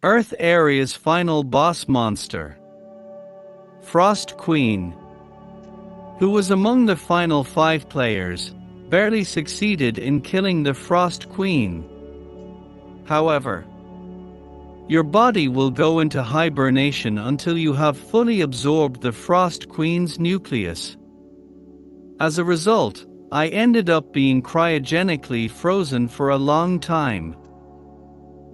Earth Area's final boss monster. Frost Queen, who was among the final 5 players, barely succeeded in killing the Frost Queen. However, your body will go into hibernation until you have fully absorbed the Frost Queen's nucleus. As a result, I ended up being cryogenically frozen for a long time.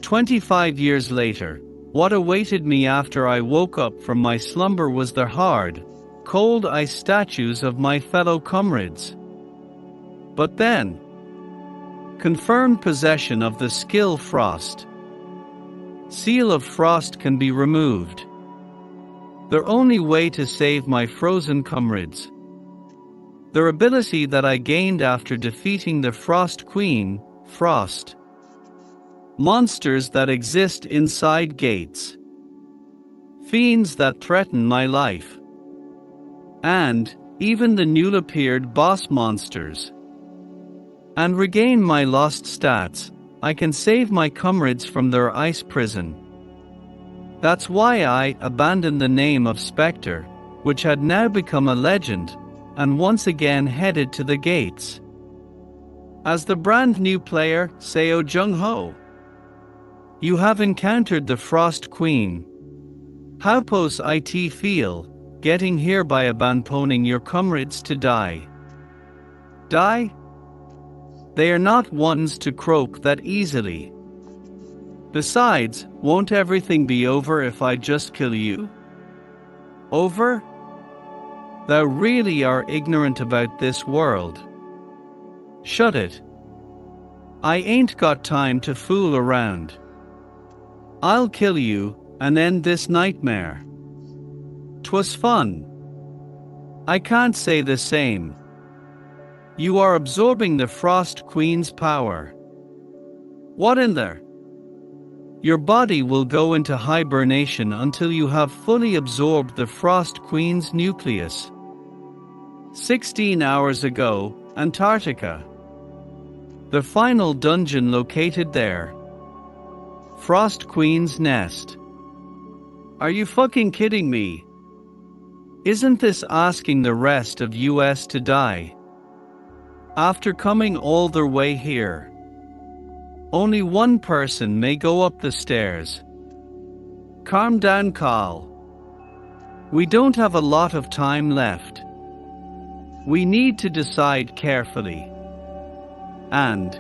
25 years later, what awaited me after I woke up from my slumber was the hard, cold ice statues of my fellow comrades. But then, confirmed possession of the skill Frost. Seal of Frost can be removed. The only way to save my frozen comrades. Their ability that I gained after defeating the Frost Queen, Frost. Monsters that exist inside gates. Fiends that threaten my life. And even the newly appeared boss monsters. And regain my lost stats, I can save my comrades from their ice prison. That's why I abandoned the name of Spectre, which had now become a legend, and once again headed to the gates. As the brand new player, Seo Jung-ho, you have encountered the Frost Queen. How does it feel, getting here by abandoning your comrades to die? Die? They are not ones to croak that easily. Besides, won't everything be over if I just kill you? Over? Thou really are ignorant about this world. Shut it. I ain't got time to fool around. I'll kill you, and end this nightmare. 'Twas fun. I can't say the same. You are absorbing the Frost Queen's power. What in there? Your body will go into hibernation until you have fully absorbed the Frost Queen's nucleus. 16 hours ago, Antarctica. The final dungeon located there. Frost Queen's nest. Are you fucking kidding me? Isn't this asking the rest of US to die? After coming all their way here. Only one person may go up the stairs. Calm down, Carl. We don't have a lot of time left. We need to decide carefully. And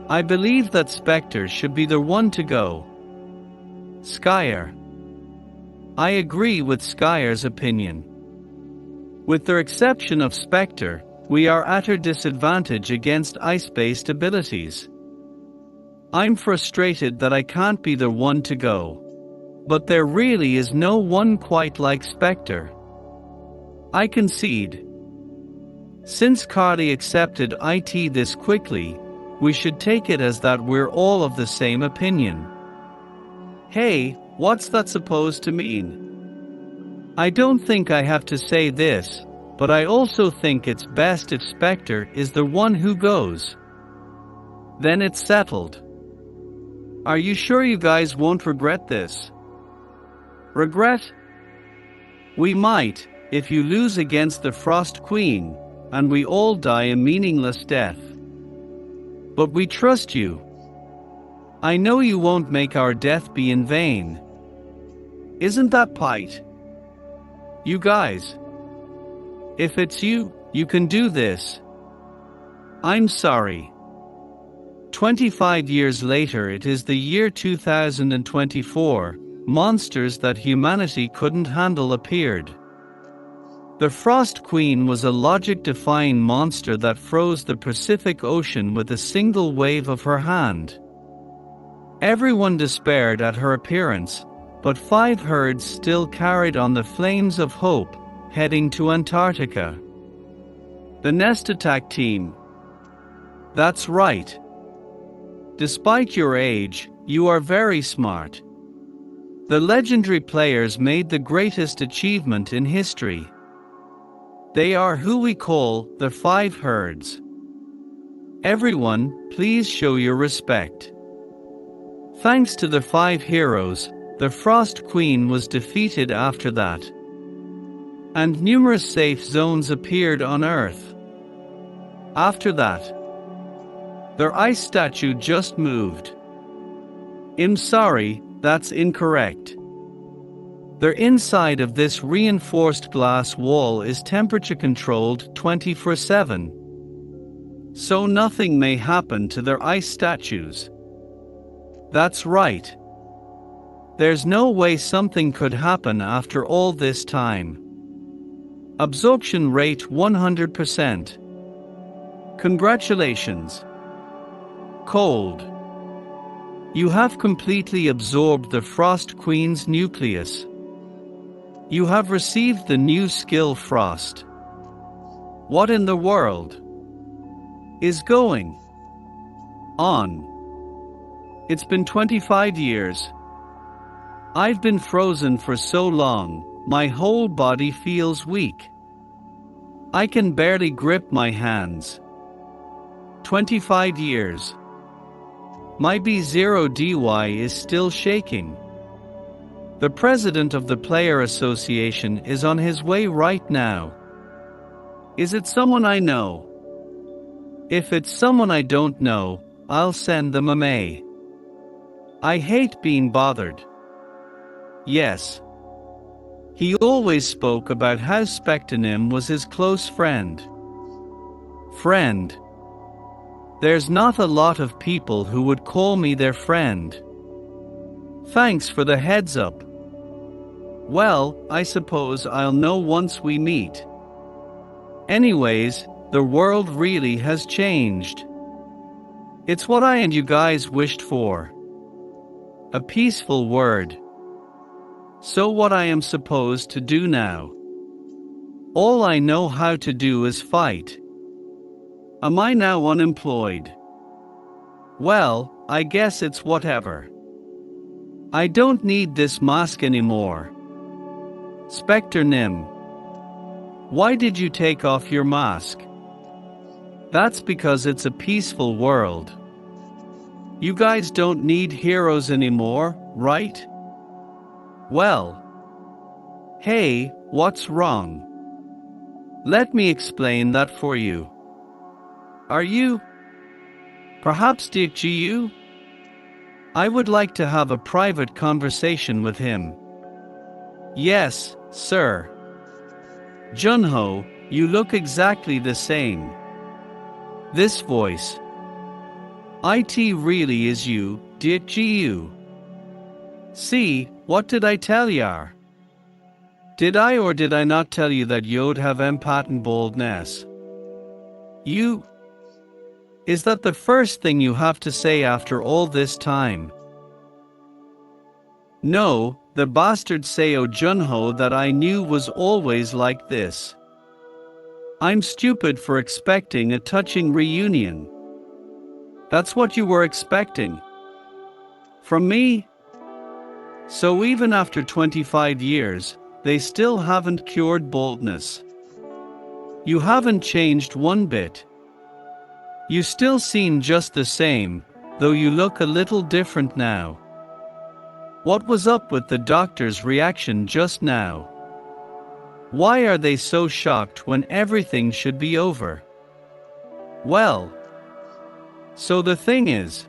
I believe that Spectre should be the one to go. Skyer. I agree with Skyer's opinion. With the exception of Spectre, we are at a disadvantage against ice-based abilities. I'm frustrated that I can't be the one to go. But there really is no one quite like Spectre. I concede. Since Carly accepted IT this quickly, we should take it as that we're all of the same opinion. Hey, what's that supposed to mean? I don't think I have to say this, but I also think it's best if Spectre is the one who goes. Then it's settled. Are you sure you guys won't regret this? Regret? We might, if you lose against the Frost Queen, and we all die a meaningless death. But we trust you. I know you won't make our death be in vain. Isn't that right? You guys. If it's you, you can do this. I'm sorry. 25 years later, it is the year 2024, monsters that humanity couldn't handle appeared. The Frost Queen was a logic-defying monster that froze the Pacific Ocean with a single wave of her hand. Everyone despaired at her appearance, but 5 herds still carried on the flames of hope, heading to Antarctica. The Nest Attack Team. That's right. Despite your age, you are very smart. The legendary players made the greatest achievement in history. They are who we call the 5 herds. Everyone, please show your respect. Thanks to the 5 heroes, the Frost Queen was defeated after that. And numerous safe zones appeared on Earth. After that, their ice statue just moved. I'm sorry, that's incorrect. Their inside of this reinforced glass wall is temperature controlled 24/7. So nothing may happen to their ice statues. That's right. There's no way something could happen after all this time. Absorption rate 100%. Congratulations. Cold. You have completely absorbed the Frost Queen's nucleus. You have received the new skill Frost. What in the world is going on? It's been 25 years. I've been frozen for so long, my whole body feels weak. I can barely grip my hands. 25 years. My B0DY is still shaking. The president of the Player Association is on his way right now. Is it someone I know? If it's someone I don't know, I'll send them a May. I hate being bothered. Yes. He always spoke about how Spectanim was his close friend. Friend. There's not a lot of people who would call me their friend. Thanks for the heads up. Well, I suppose I'll know once we meet. Anyways, the world really has changed. It's what I and you guys wished for. A peaceful word. So what I am supposed to do now? All I know how to do is fight. Am I now unemployed? Well, I guess it's whatever. I don't need this mask anymore. Spectre Nim. Why did you take off your mask? That's because it's a peaceful world. You guys don't need heroes anymore, right? Well. Hey, what's wrong? Let me explain that for you. Are you? Perhaps DGU? I would like to have a private conversation with him. Yes, sir. Junho, you look exactly the same. This voice. It really is you, DGU. See, what did I tell ya? Did I or did I not tell you that you'd have empath boldness? You? Is that the first thing you have to say after all this time? No, the bastard Seo Junho that I knew was always like this. I'm stupid for expecting a touching reunion. That's what you were expecting? From me? So even after 25 years, they still haven't cured boldness. You haven't changed one bit. You still seem just the same, though you look a little different now. What was up with the doctor's reaction just now? Why are they so shocked when everything should be over? Well, so the thing is,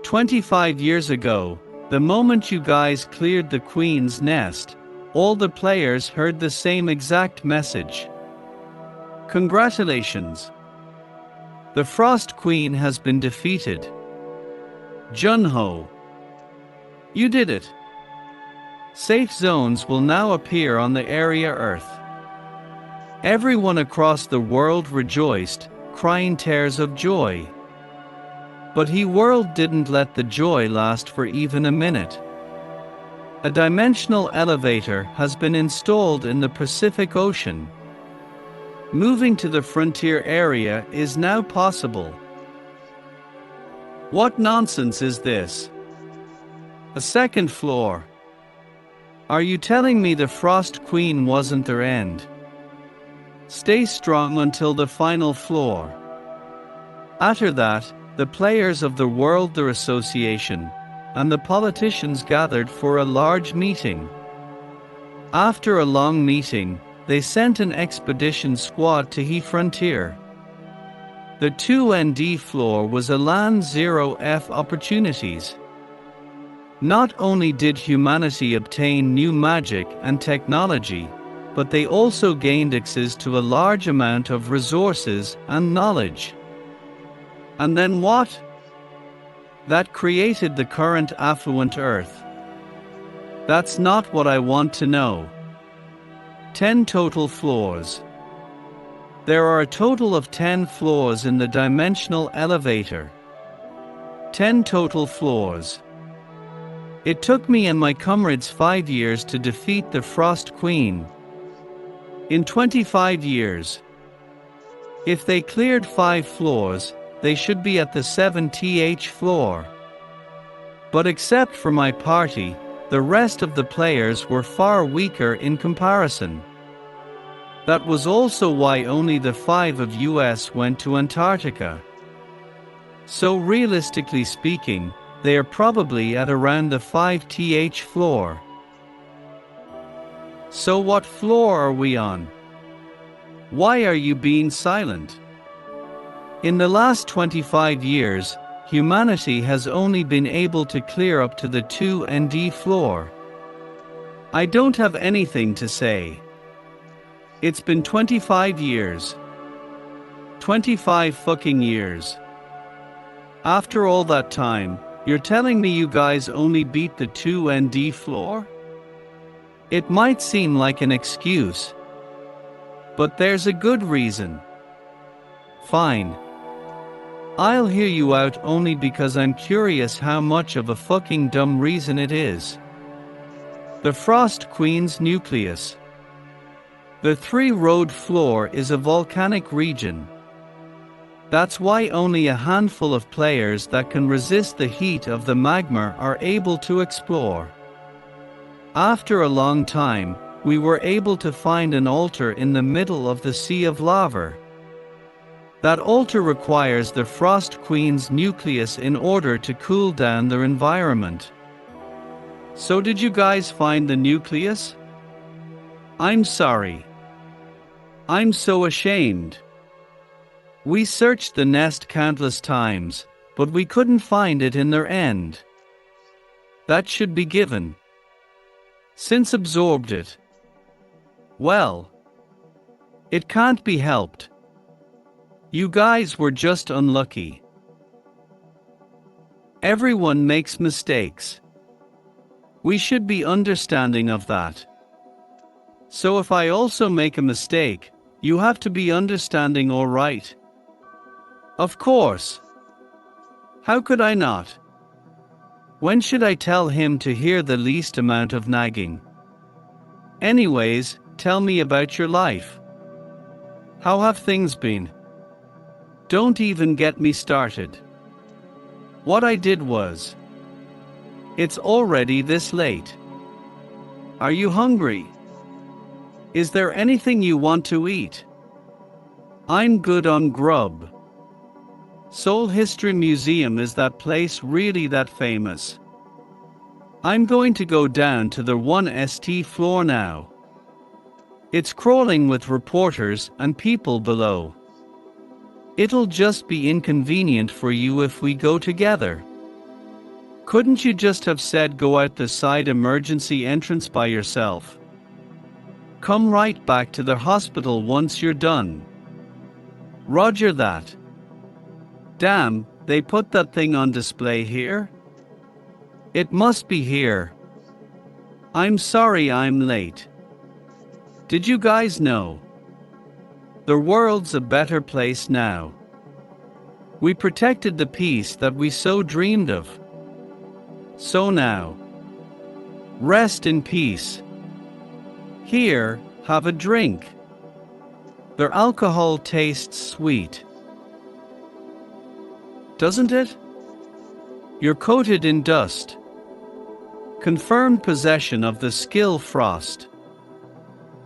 25 years ago, the moment you guys cleared the Queen's nest, all the players heard the same exact message. Congratulations. The Frost Queen has been defeated. Junho. You did it. Safe zones will now appear on the area Earth. Everyone across the world rejoiced, crying tears of joy. But the world didn't let the joy last for even a minute. A dimensional elevator has been installed in the Pacific Ocean. Moving to the frontier area is now possible. What nonsense is this? A second floor. Are you telling me the Frost Queen wasn't their end? Stay strong until the final floor. After that, the players of the World Association and the politicians gathered for a large meeting. After a long meeting, they sent an expedition squad to the frontier. The 2ND floor was a land zero F opportunities. Not only did humanity obtain new magic and technology, but they also gained access to a large amount of resources and knowledge. And then what? That created the current affluent Earth. That's not what I want to know. 10 total floors. There are a total of 10 floors in the dimensional elevator. 10 total floors. It took me and my comrades 5 years to defeat the Frost Queen. In 25 years. If they cleared 5 floors, they should be at the 7th floor. But except for my party, the rest of the players were far weaker in comparison. That was also why only the 5 of US went to Antarctica. So realistically speaking, they are probably at around the 5th floor. So what floor are we on? Why are you being silent? In the last 25 years, humanity has only been able to clear up to the 2ND floor. I don't have anything to say. It's been 25 years. 25 fucking years. After all that time, you're telling me you guys only beat the 2ND floor? It might seem like an excuse, but there's a good reason. Fine. I'll hear you out only because I'm curious how much of a fucking dumb reason it is. The Frost Queen's nucleus. The 3-road floor is a volcanic region. That's why only a handful of players that can resist the heat of the magma are able to explore. After a long time, we were able to find an altar in the middle of the sea of lava. That altar requires the Frost Queen's nucleus in order to cool down their environment. So did you guys find the nucleus? I'm sorry. I'm so ashamed. We searched the nest countless times, but we couldn't find it in their end. That should be given. Since absorbed it. Well, it can't be helped. You guys were just unlucky. Everyone makes mistakes. We should be understanding of that. So if I also make a mistake, you have to be understanding, all right? Of course. How could I not? When should I tell him to hear the least amount of nagging? Anyways, tell me about your life. How have things been? Don't even get me started. What I did was... It's already this late. Are you hungry? Is there anything you want to eat? I'm good on grub. Seoul History Museum, is that place really that famous? I'm going to go down to the 1st floor now. It's crawling with reporters and people below. It'll just be inconvenient for you if we go together. Couldn't you just have said go out the side emergency entrance by yourself? Come right back to the hospital once you're done. Roger that. Damn, they put that thing on display here? It must be here. I'm sorry I'm late. Did you guys know? The world's a better place now. We protected the peace that we so dreamed of. So now, rest in peace. Here, have a drink. Their alcohol tastes sweet. Doesn't it? You're coated in dust. Confirmed possession of the skill Frost.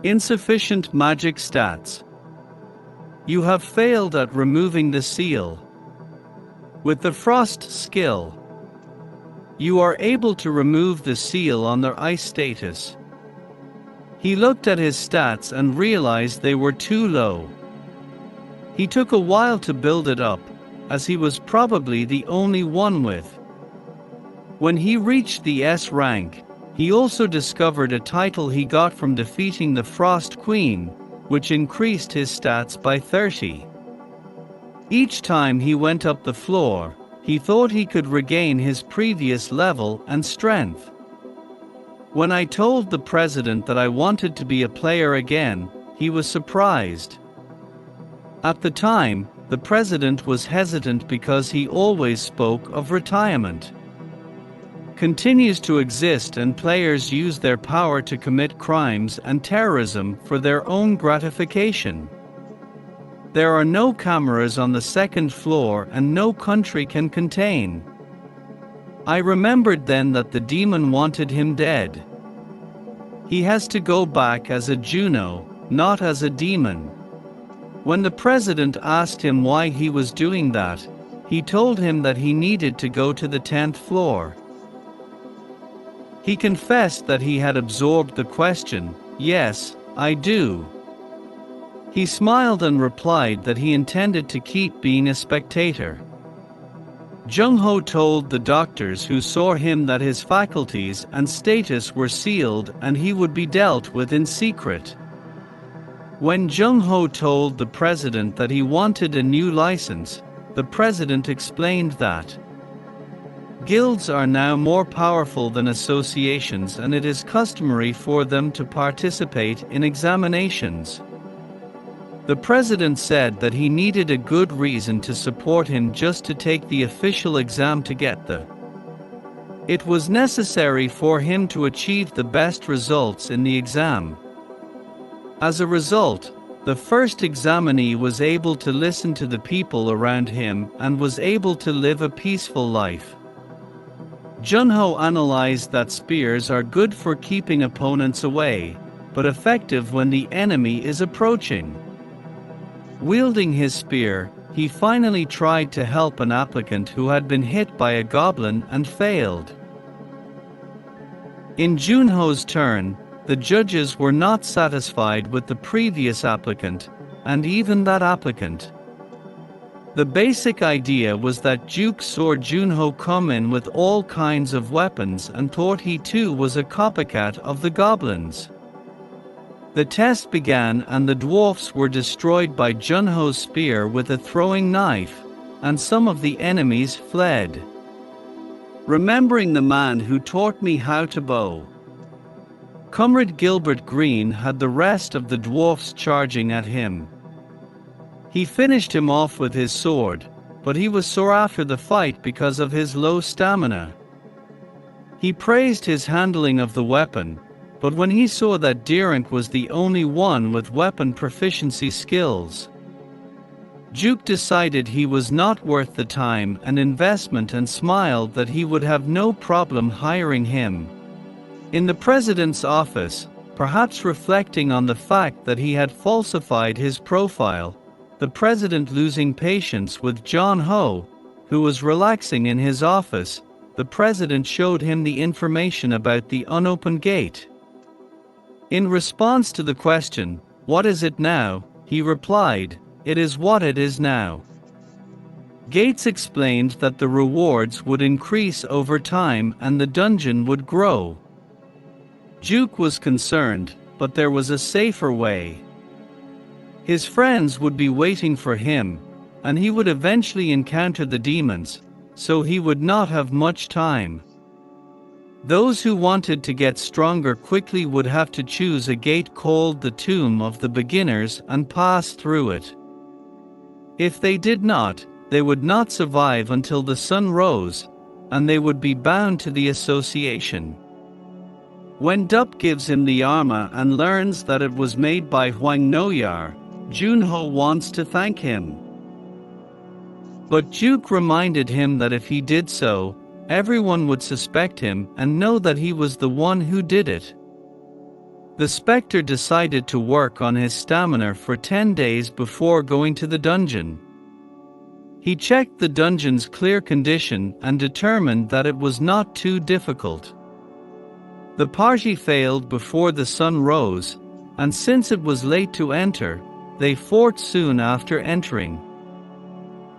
Insufficient magic stats. You have failed at removing the seal. With the Frost skill, You are able to remove the seal on their ice status. He looked at his stats and realized they were too low. He took a while to build it up, as he was probably the only one with. When he reached the S rank, he also discovered a title he got from defeating the Frost Queen, which increased his stats by 30. Each time he went up the floor, he thought he could regain his previous level and strength. When I told the president that I wanted to be a player again, he was surprised. At the time, the president was hesitant because he always spoke of retirement. Continues to exist, and players use their power to commit crimes and terrorism for their own gratification. There are no cameras on the second floor and no country can contain. I remembered then that the demon wanted him dead. He has to go back as a Juno, not as a demon. When the president asked him why he was doing that, he told him that he needed to go to the 10th floor. He confessed that he had absorbed the question, "Yes, I do." He smiled and replied that he intended to keep being a spectator. Jung-ho told the doctors who saw him that his faculties and status were sealed and he would be dealt with in secret. When Jung-ho told the president that he wanted a new license, the president explained that guilds are now more powerful than associations and it is customary for them to participate in examinations. The president said that he needed a good reason to support him just to take the official exam to get the. It was necessary for him to achieve the best results in the exam. As a result, the first examinee was able to listen to the people around him and was able to live a peaceful life. Jung-ho analyzed that spears are good for keeping opponents away, but effective when the enemy is approaching. Wielding his spear, he finally tried to help an applicant who had been hit by a goblin and failed. In Junho's turn, the judges were not satisfied with the previous applicant, and even that applicant. The basic idea was that Duke saw Junho come in with all kinds of weapons and thought he too was a copycat of the goblins. The test began and the dwarfs were destroyed by Junho's spear with a throwing knife, and some of the enemies fled. Remembering the man who taught me how to bow. Comrade Gilbert Green had the rest of the dwarfs charging at him. He finished him off with his sword, but he was sore after the fight because of his low stamina. He praised his handling of the weapon, but when he saw that Deerink was the only one with weapon proficiency skills, Duke decided he was not worth the time and investment and smiled that he would have no problem hiring him. In the president's office, perhaps reflecting on the fact that he had falsified his profile, the president losing patience with John Ho, who was relaxing in his office, the president showed him the information about the unopened gate. In response to the question, "What is it now?" he replied, "It is what it is now." Gates explained that the rewards would increase over time and the dungeon would grow. Duke was concerned, but there was a safer way. His friends would be waiting for him, and he would eventually encounter the demons, so he would not have much time. Those who wanted to get stronger quickly would have to choose a gate called the Tomb of the Beginners and pass through it. If they did not, they would not survive until the sun rose, and they would be bound to the association. When Dup gives him the armor and learns that it was made by Hwang Noyar, Junho wants to thank him. But Duke reminded him that if he did so, everyone would suspect him and know that he was the one who did it. The Spectre decided to work on his stamina for 10 days before going to the dungeon. He checked the dungeon's clear condition and determined that it was not too difficult. The party failed before the sun rose, and since it was late to enter, they fought soon after entering.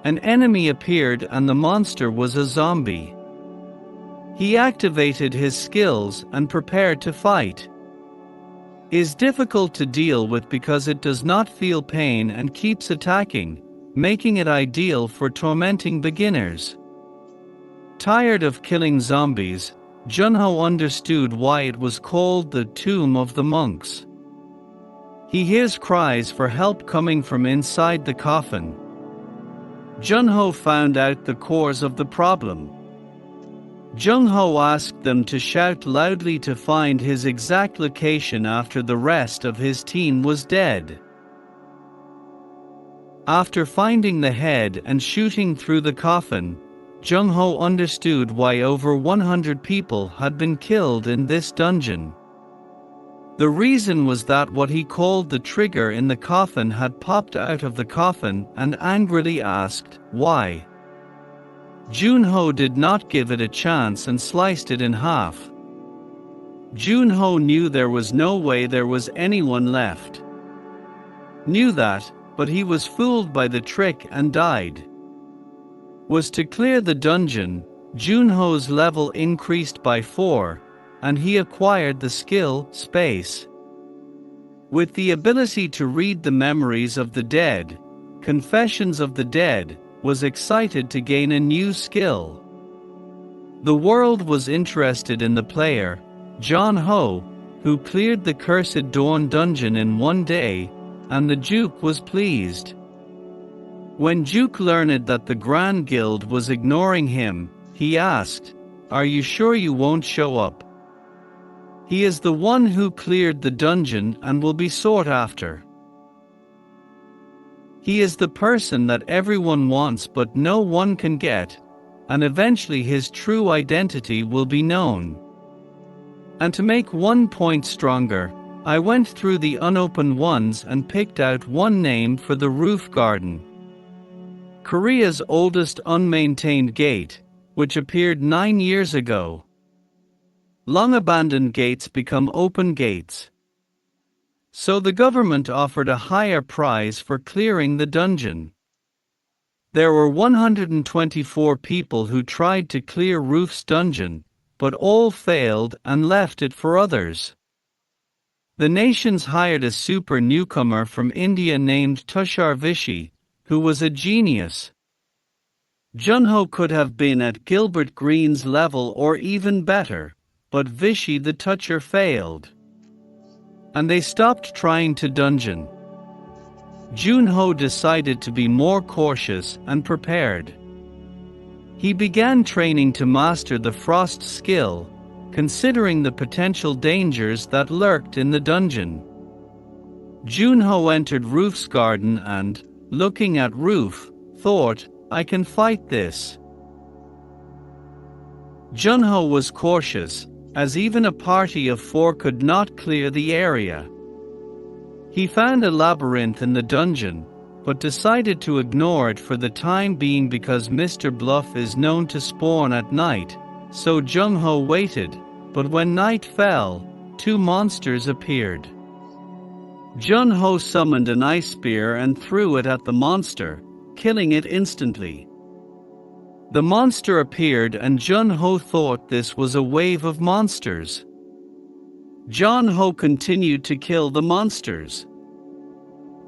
An enemy appeared and the monster was a zombie. He activated his skills and prepared to fight. It is difficult to deal with because it does not feel pain and keeps attacking, making it ideal for tormenting beginners. Tired of killing zombies, Junho understood why it was called the Tomb of the Monks. He hears cries for help coming from inside the coffin. Junho found out the cause of the problem. Junho asked them to shout loudly to find his exact location after the rest of his team was dead. After finding the head and shooting through the coffin, Junho understood why over 100 people had been killed in this dungeon. The reason was that what he called the trigger in the coffin had popped out of the coffin and angrily asked, "Why?" Junho did not give it a chance and sliced it in half. Junho knew there was no way there was anyone left. Knew that, but he was fooled by the trick and died. Was to clear the dungeon, Junho's level increased by 4, and he acquired the skill, Space. With the ability to read the memories of the dead, Confessions of the Dead was excited to gain a new skill. The world was interested in the player, John Ho, who cleared the Cursed Dawn dungeon in one day, and the Duke was pleased. When Duke learned that the Grand Guild was ignoring him, he asked, "Are you sure you won't show up?" He is the one who cleared the dungeon and will be sought after. He is the person that everyone wants but no one can get, and eventually his true identity will be known. And to make 1 point stronger, I went through the unopened ones and picked out one name for the roof garden. Korea's oldest unmaintained gate, which appeared 9 years ago. Long abandoned gates become open gates. So the government offered a higher prize for clearing the dungeon. There were 124 people who tried to clear Roof's dungeon, but all failed and left it for others. The nations hired a super newcomer from India named Tushar Vishy, who was a genius. Junho could have been at Gilbert Green's level or even better, but Vishy the Toucher failed. And they stopped trying to dungeon. Junho decided to be more cautious and prepared. He began training to master the frost skill, considering the potential dangers that lurked in the dungeon. Junho entered Roof's garden and, looking at Roof, thought, "I can fight this." Junho was cautious, as even a party of 4 could not clear the area. He found a labyrinth in the dungeon, but decided to ignore it for the time being because Mr. Bluff is known to spawn at night, so Junho waited, but when night fell, 2 monsters appeared. Junho summoned an ice spear and threw it at the monster, killing it instantly. The monster appeared and Junho thought this was a wave of monsters. Junho continued to kill the monsters.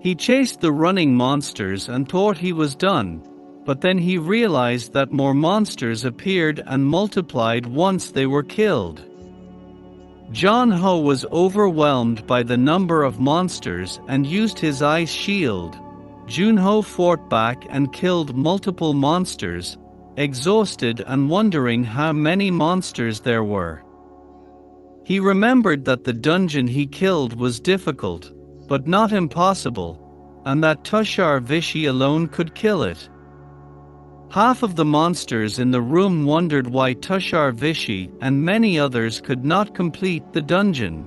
He chased the running monsters and thought he was done, but then he realized that more monsters appeared and multiplied once they were killed. Junho was overwhelmed by the number of monsters and used his ice shield. Junho fought back and killed multiple monsters, exhausted and wondering how many monsters there were. He remembered that the dungeon he killed was difficult, but not impossible, and that Tushar Vishy alone could kill it. Half of the monsters in the room wondered why Tushar Vishy and many others could not complete the dungeon.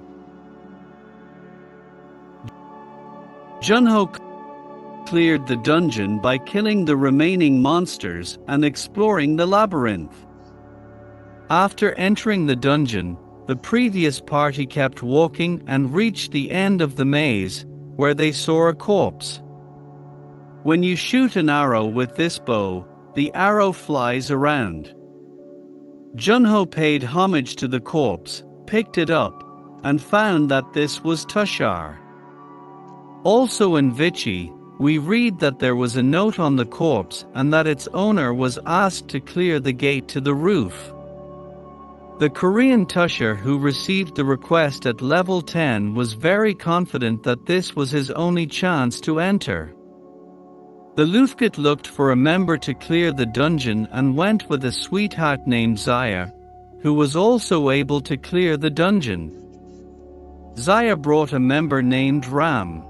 Junho cleared the dungeon by killing the remaining monsters and exploring the labyrinth. After entering the dungeon, the previous party kept walking and reached the end of the maze, where they saw a corpse. When you shoot an arrow with this bow, the arrow flies around. Junho paid homage to the corpse, picked it up, and found that this was Tushar. Also in Vichy, we read that there was a note on the corpse and that its owner was asked to clear the gate to the roof. The Korean Tushar who received the request at level 10 was very confident that this was his only chance to enter. The Lufkit looked for a member to clear the dungeon and went with a sweetheart named Zaya, who was also able to clear the dungeon. Zaya brought a member named Ram.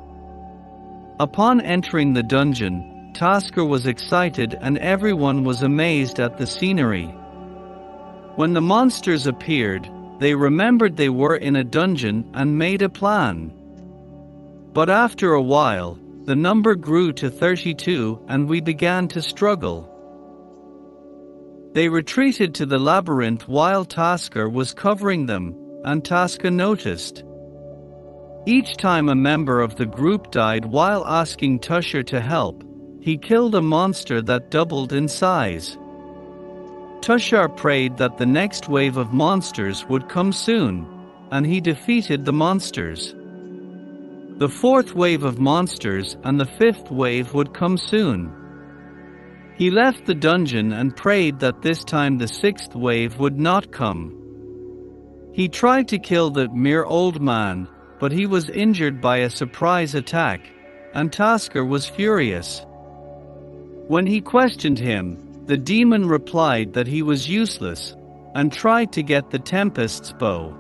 Upon entering the dungeon, Tasker was excited and everyone was amazed at the scenery. When the monsters appeared, they remembered they were in a dungeon and made a plan. But after a while, the number grew to 32 and we began to struggle. They retreated to the labyrinth while Tasker was covering them, and Tasker noticed. Each time a member of the group died while asking Tushar to help, he killed a monster that doubled in size. Tushar prayed that the next wave of monsters would come soon, and he defeated the monsters. The fourth wave of monsters and the fifth wave would come soon. He left the dungeon and prayed that this time the sixth wave would not come. He tried to kill the mere old man, but he was injured by a surprise attack, and Tasker was furious. When he questioned him, the demon replied that he was useless, and tried to get the Tempest's bow.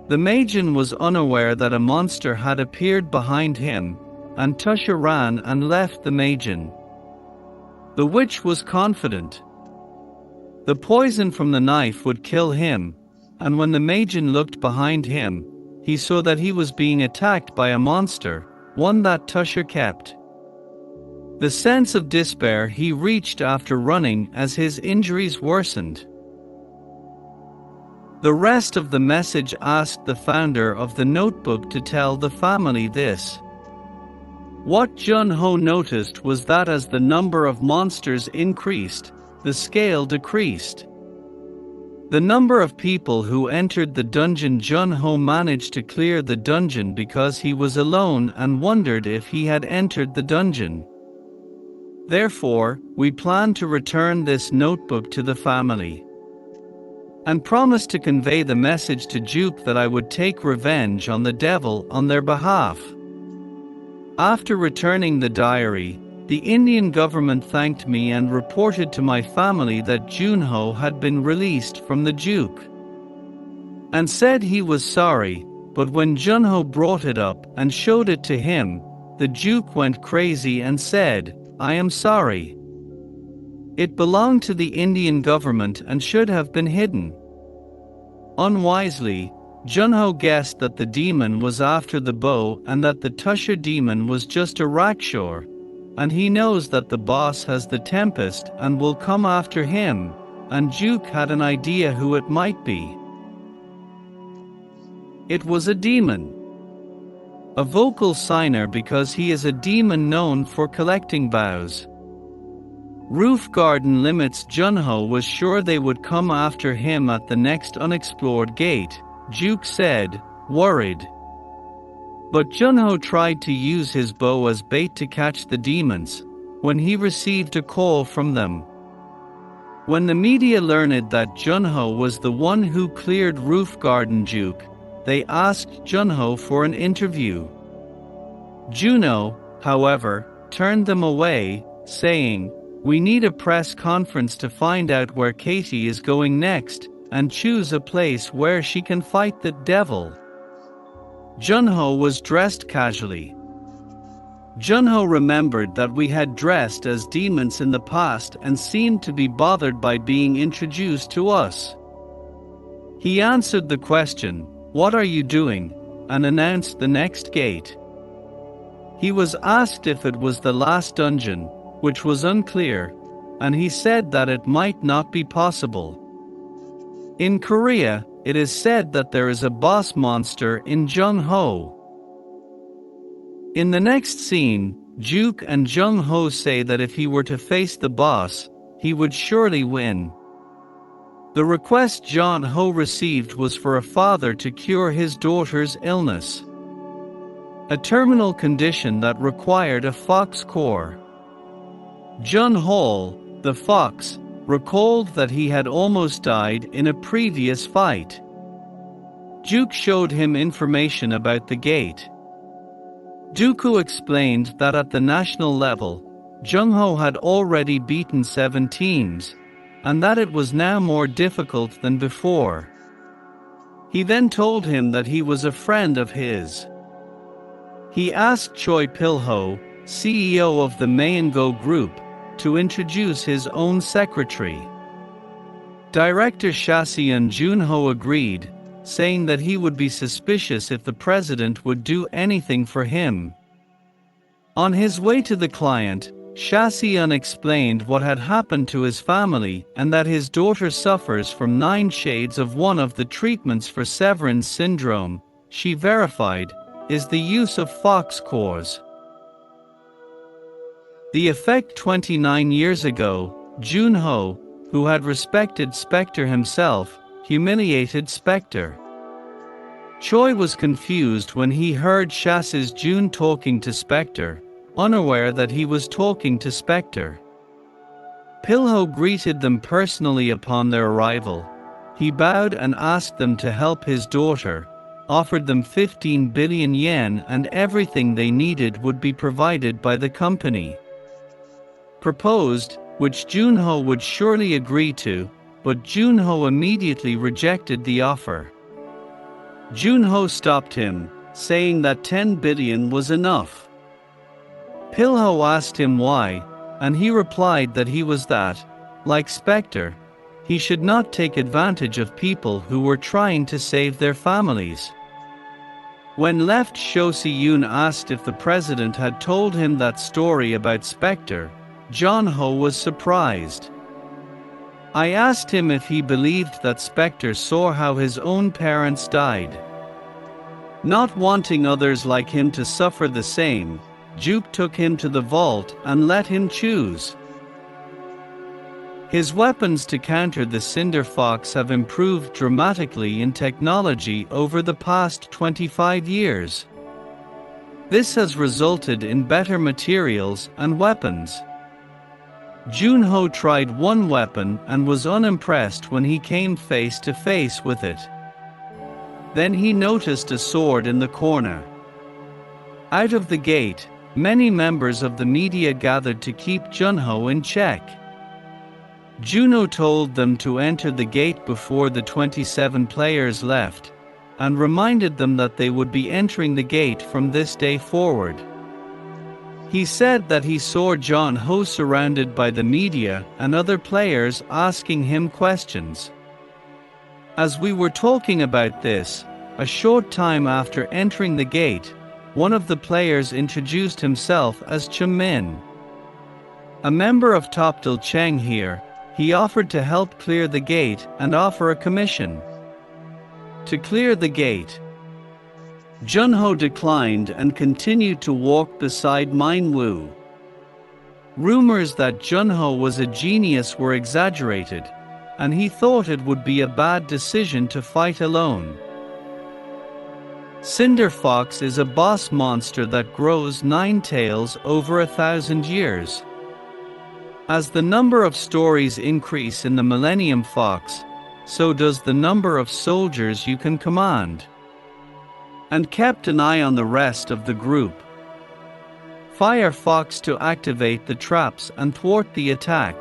The Magian was unaware that a monster had appeared behind him, and Tushar ran and left the Magian. The witch was confident. The poison from the knife would kill him, and when the Magian looked behind him, he saw that he was being attacked by a monster, one that Tushar kept. The sense of despair he reached after running as his injuries worsened. The rest of the message asked the founder of the notebook to tell the family this. What Junho noticed was that as the number of monsters increased, the scale decreased. The number of people who entered the dungeon. Junho managed to clear the dungeon because he was alone and wondered if he had entered the dungeon. Therefore, we plan to return this notebook to the family. And promised to convey the message to Juke that I would take revenge on the devil on their behalf. After returning the diary, the Indian government thanked me and reported to my family that Junho had been released from the Juke. And said he was sorry, but when Junho brought it up and showed it to him, the Juke went crazy and said, I am sorry. It belonged to the Indian government and should have been hidden. Unwisely, Junho guessed that the demon was after the bow and that the Tushar demon was just a Rakshor, and he knows that the boss has the Tempest and will come after him, and Juke had an idea who it might be. It was a demon. A vocal signer because he is a demon known for collecting vows. Roof Garden Limits. Junho was sure they would come after him at the next unexplored gate, Juke said, worried. But Junho tried to use his bow as bait to catch the demons, when he received a call from them. When the media learned that Junho was the one who cleared Roof Garden Juke, they asked Junho for an interview. Juno, however, turned them away, saying, we need a press conference to find out where Katie is going next, and choose a place where she can fight the devil. Junho was dressed casually. Junho remembered that we had dressed as demons in the past and seemed to be bothered by being introduced to us. He answered the question, what are you doing? And announced the next gate. He was asked if it was the last dungeon, which was unclear, and he said that it might not be possible. In Korea, it is said that there is a boss monster in Jung-ho. In the next scene, Juk and Jung-ho say that if he were to face the boss, he would surely win. The request Jung-ho received was for a father to cure his daughter's illness, a terminal condition that required a fox core. Jung-ho, the fox, recalled that he had almost died in a previous fight. Juk showed him information about the gate. Dooku explained that at the national level, Jung-ho had already beaten 7 teams, and that it was now more difficult than before. He then told him that he was a friend of his. He asked Choi Pil-ho, CEO of the Manhwa group, to introduce his own secretary. Director Shaseon Junho agreed, saying that he would be suspicious if the president would do anything for him. On his way to the client, Shaseon explained what had happened to his family and that his daughter suffers from 9 shades of one of the treatments for Severin's syndrome, she verified, is the use of fox cores. The effect 29 years ago, Junho, who had respected Spectre himself, humiliated Spectre. Choi was confused when he heard Shase's Jun talking to Spectre, unaware that he was talking to Spectre. Pil-ho greeted them personally upon their arrival. He bowed and asked them to help his daughter, offered them 15 billion yen and everything they needed would be provided by the company. Proposed, which Junho would surely agree to, but Junho immediately rejected the offer. Junho stopped him, saying that 10 billion was enough. Pil-ho asked him why, and he replied that he was that, like Spectre, he should not take advantage of people who were trying to save their families. When left, Sho Si-yoon asked if the president had told him that story about Spectre. Junho was surprised. I asked him if he believed that Spectre saw how his own parents died. Not wanting others like him to suffer the same, Juk took him to the vault and let him choose. His weapons to counter the Cinder Fox have improved dramatically in technology over the past 25 years. This has resulted in better materials and weapons. Junho tried one weapon and was unimpressed when he came face to face with it. Then he noticed a sword in the corner. Out of the gate, many members of the media gathered to keep Junho in check. Juno told them to enter the gate before the 27 players left, and reminded them that they would be entering the gate from this day forward. He said that he saw Junho surrounded by the media and other players asking him questions. As we were talking about this, a short time after entering the gate, one of the players introduced himself as Chamin. A member of Topdal Cheng here, he offered to help clear the gate and offer a commission to clear the gate. Junho declined and continued to walk beside Minwoo. Rumors that Junho was a genius were exaggerated, and he thought it would be a bad decision to fight alone. Cinder Fox is a boss monster that grows 9 tails over 1,000 years. As the number of stories increase in the Millennium Fox, so does the number of soldiers you can command. And kept an eye on the rest of the group. Fire Fox to activate the traps and thwart the attack.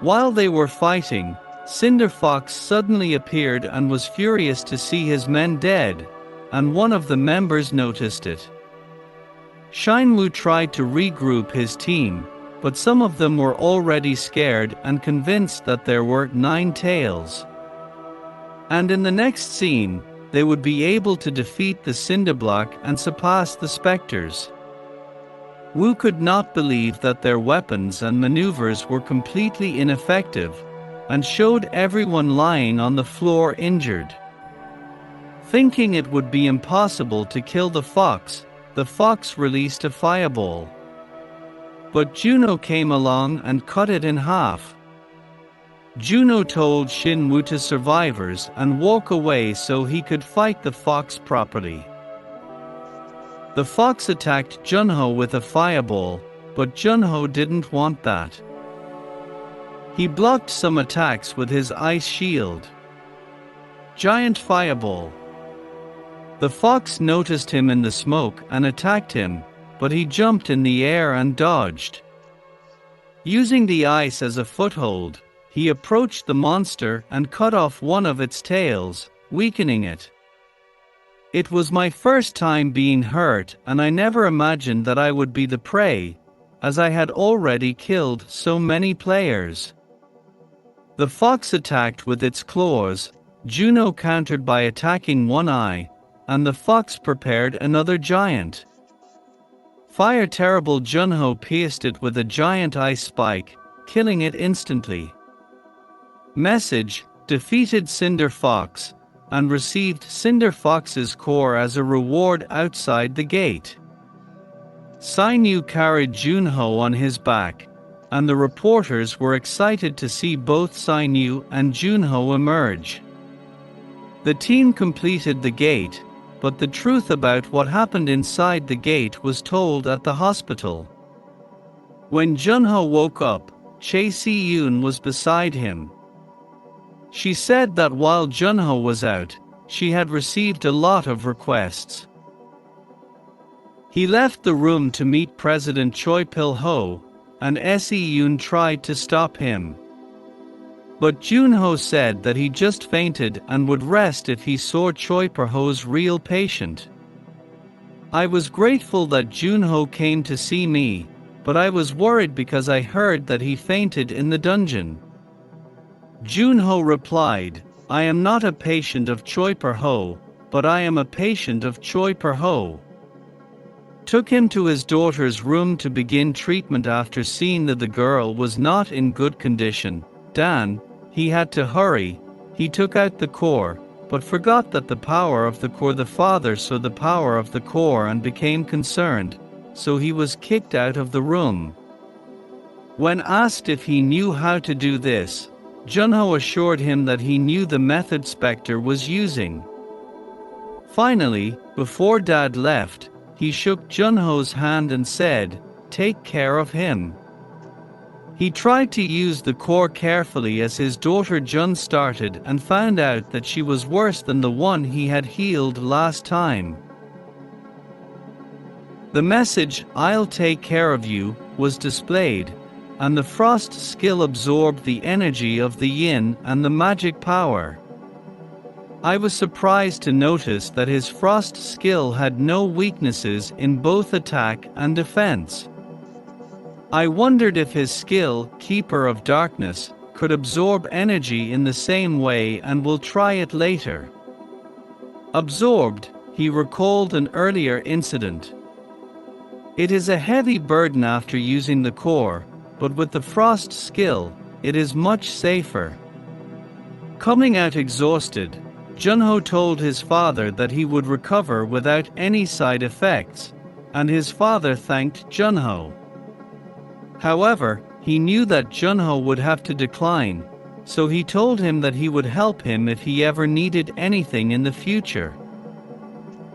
While they were fighting, Cinder Fox suddenly appeared and was furious to see his men dead, and one of the members noticed it. Shinwoo tried to regroup his team, but some of them were already scared and convinced that there were 9 tails. And in the next scene, they would be able to defeat the Cinderblock and surpass the Spectres. Wu could not believe that their weapons and maneuvers were completely ineffective, and showed everyone lying on the floor injured. Thinking it would be impossible to kill the fox released a fireball. But Juno came along and cut it in half. Juno told Shin Wu to survivors and walk away so he could fight the fox properly. The fox attacked Junho with a fireball, but Junho didn't want that. He blocked some attacks with his ice shield. Giant fireball. The fox noticed him in the smoke and attacked him, but he jumped in the air and dodged. Using the ice as a foothold, he approached the monster and cut off one of its tails, weakening it. It was my first time being hurt, and I never imagined that I would be the prey, as I had already killed so many players. The fox attacked with its claws. Juno countered by attacking one eye, and the fox prepared another giant. Fire Terrible Junho pierced it with a giant ice spike, killing it instantly. Message: defeated Cinder Fox, and received Cinder Fox's core as a reward outside the gate. Sainu carried Junho on his back, and the reporters were excited to see both Sainu and Junho emerge. The team completed the gate, but the truth about what happened inside the gate was told at the hospital. When Junho woke up, Chae Si-yoon was beside him. She said that while Junho was out, she had received a lot of requests. He left the room to meet President Choi Pil-ho, and Se-yoon tried to stop him. But Junho said that he just fainted and would rest if he saw Choi Pil-ho's real patient. I was grateful that Junho came to see me, but I was worried because I heard that he fainted in the dungeon. Junho replied, "I am not a patient of Choi Pil-ho, but I am a patient of Choi Pil-ho." Took him to his daughter's room to begin treatment after seeing that the girl was not in good condition. He had to hurry. He took out the core, but forgot that the power of the core. The father saw the power of the core and became concerned, so he was kicked out of the room. When asked if he knew how to do this, Junho assured him that he knew the method Spectre was using. Finally, before Dad left, he shook Junho's hand and said, "Take care of him." He tried to use the core carefully as his daughter Jun started and found out that she was worse than the one he had healed last time. The message, "I'll take care of you," was displayed, and the frost skill absorbed the energy of the yin and the magic power. I was surprised to notice that his frost skill had no weaknesses in both attack and defense. I wondered if his skill, Keeper of Darkness, could absorb energy in the same way, and will try it later. Absorbed, he recalled an earlier incident. It is a heavy burden after using the core, but with the frost skill, it is much safer. Coming out exhausted, Junho told his father that he would recover without any side effects, and his father thanked Junho. However, he knew that Junho would have to decline, so he told him that he would help him if he ever needed anything in the future.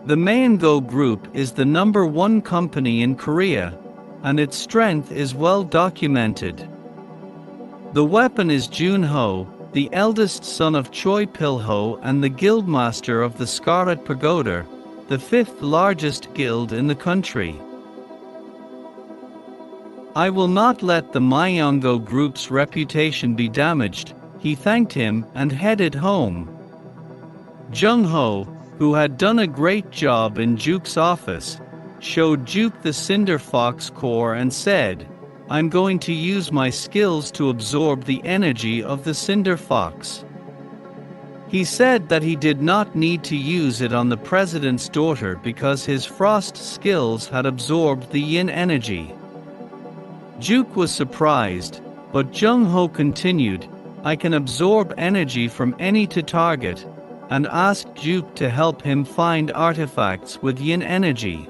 The Manhwa Group is the #1 company in Korea, and its strength is well documented. The weapon is Junho, the eldest son of Choi Pil-ho and the guildmaster of the Scarlet Pagoda, the 5th largest guild in the country. "I will not let the Manhwa Group's reputation be damaged," he thanked him and headed home. Junho, who had done a great job in Juke's office, showed Juke the Cinder Fox core and said, "I'm going to use my skills to absorb the energy of the Cinder Fox." He said that he did not need to use it on the president's daughter because his frost skills had absorbed the yin energy. Duke was surprised, but Jung-ho continued, "I can absorb energy from any to target," and asked Duke to help him find artifacts with yin energy.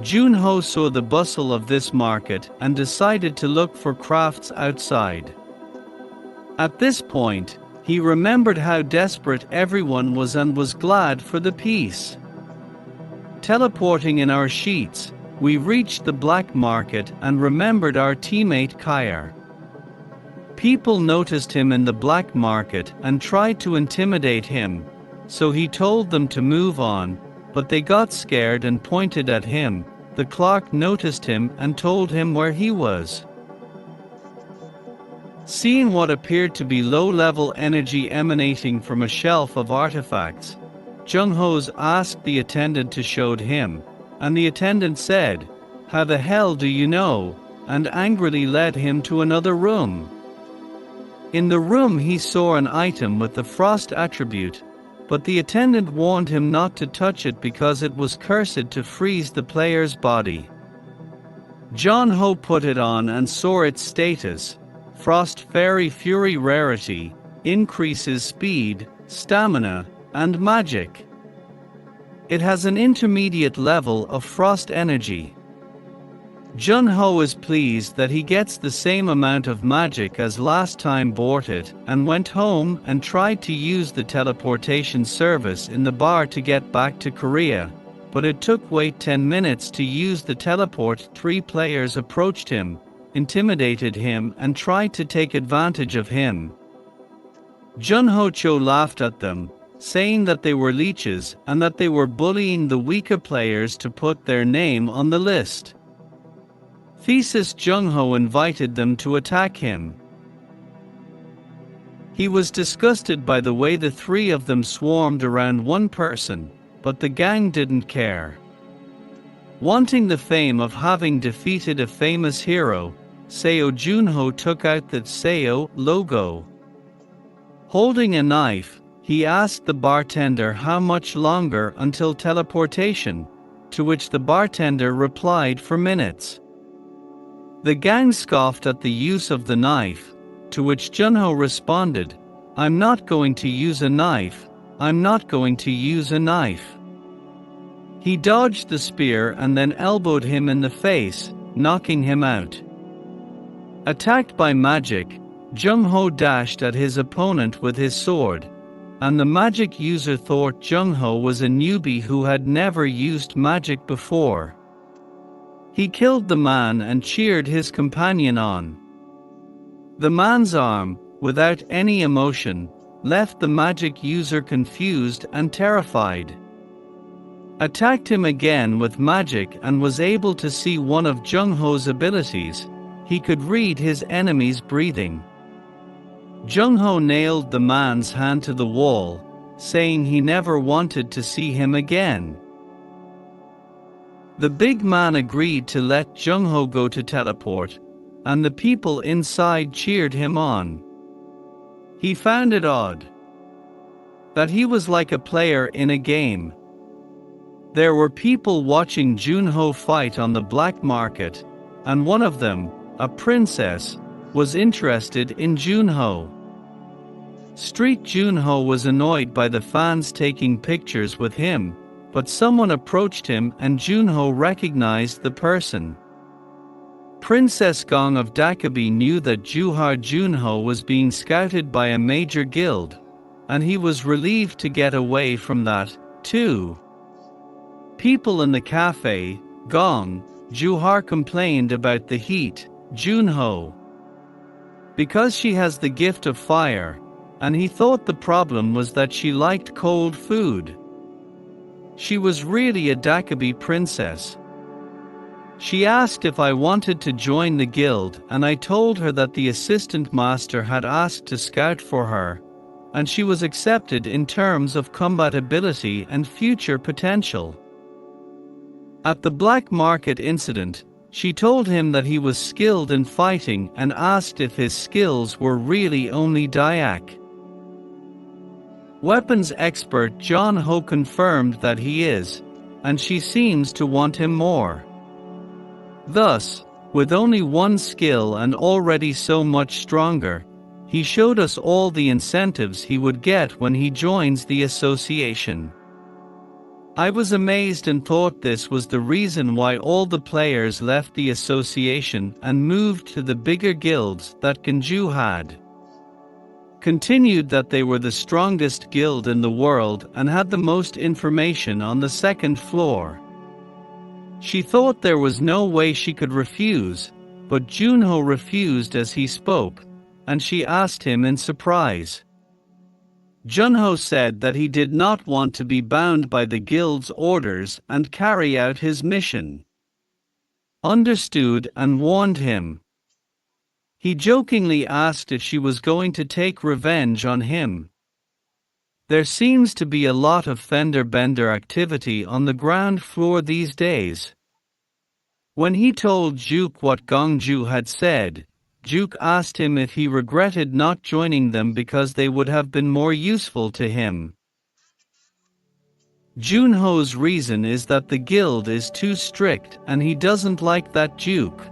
Jun-ho saw the bustle of this market and decided to look for crafts outside. At this point, he remembered how desperate everyone was and was glad for the peace. Teleporting in our sheets, we reached the black market and remembered our teammate Kyer. People noticed him in the black market and tried to intimidate him, so he told them to move on, but they got scared and pointed at him. The clerk noticed him and told him where he was. Seeing what appeared to be low-level energy emanating from a shelf of artifacts, Jung-ho asked the attendant to show him, and the attendant said, "How the hell do you know?" and angrily led him to another room. In the room he saw an item with the frost attribute, but the attendant warned him not to touch it because it was cursed to freeze the player's body. Jung-ho put it on and saw its status: Frost Fairy Fury rarity, increases speed, stamina, and magic. It has an intermediate level of frost energy. Jun-ho is pleased that he gets the same amount of magic as last time bought it and went home and tried to use the teleportation service in the bar to get back to Korea, but it took wait 10 minutes to use the teleport. 3 players approached him, intimidated him and tried to take advantage of him. Jun-ho laughed at them, saying that they were leeches and that they were bullying the weaker players to put their name on the list. Thesis Jung-ho invited them to attack him. He was disgusted by the way the 3 of them swarmed around one person, but the gang didn't care. Wanting the fame of having defeated a famous hero, Seo Jun-ho took out the Seo logo. Holding a knife, he asked the bartender how much longer until teleportation, to which the bartender replied for minutes. The gang scoffed at the use of the knife, to which Jun-ho responded, "I'm not going to use a knife, I'm not going to use a knife." He dodged the spear and then elbowed him in the face, knocking him out. Attacked by magic, Jung-ho dashed at his opponent with his sword, and the magic user thought Jung-ho was a newbie who had never used magic before. He killed the man and cheered his companion on. The man's arm, without any emotion, left the magic user confused and terrified. Attacked him again with magic and was able to see one of Jung-ho's abilities. He could read his enemy's breathing. Jung-ho nailed the man's hand to the wall, saying he never wanted to see him again. The big man agreed to let Jung-ho go to teleport, and the people inside cheered him on. He found it odd that he was like a player in a game. There were people watching Jun-ho fight on the black market, and one of them, a princess, was interested in Jun-ho. Street Jun-ho was annoyed by the fans taking pictures with him, but someone approached him and Jun-ho recognized the person. Princess Gong of Dakabi knew that Juhar Jun-ho was being scouted by a major guild, and he was relieved to get away from that, too. People in the cafe, Gong, Juhar complained about the heat, Jun-ho. Because she has the gift of fire, and he thought the problem was that she liked cold food. She was really a Dakabi princess. She asked if I wanted to join the guild and I told her that the assistant master had asked to scout for her, and she was accepted in terms of combatability and future potential. At the black market incident, she told him that he was skilled in fighting and asked if his skills were really only Dayak. Weapons expert Jung Ho confirmed that he is, and she seems to want him more. Thus, with only one skill and already so much stronger, he showed us all the incentives he would get when he joins the association. I was amazed and thought this was the reason why all the players left the association and moved to the bigger guilds that Ganju had. Continued that they were the strongest guild in the world and had the most information on the second floor. She thought there was no way she could refuse, but Junho refused as he spoke, and she asked him in surprise. Junho said that he did not want to be bound by the guild's orders and carry out his mission. Understood and warned him. He jokingly asked if she was going to take revenge on him. There seems to be a lot of fender bender activity on the ground floor these days. When he told Juke what Gongju had said, Juke asked him if he regretted not joining them because they would have been more useful to him. Junho's reason is that the guild is too strict and he doesn't like that Juke.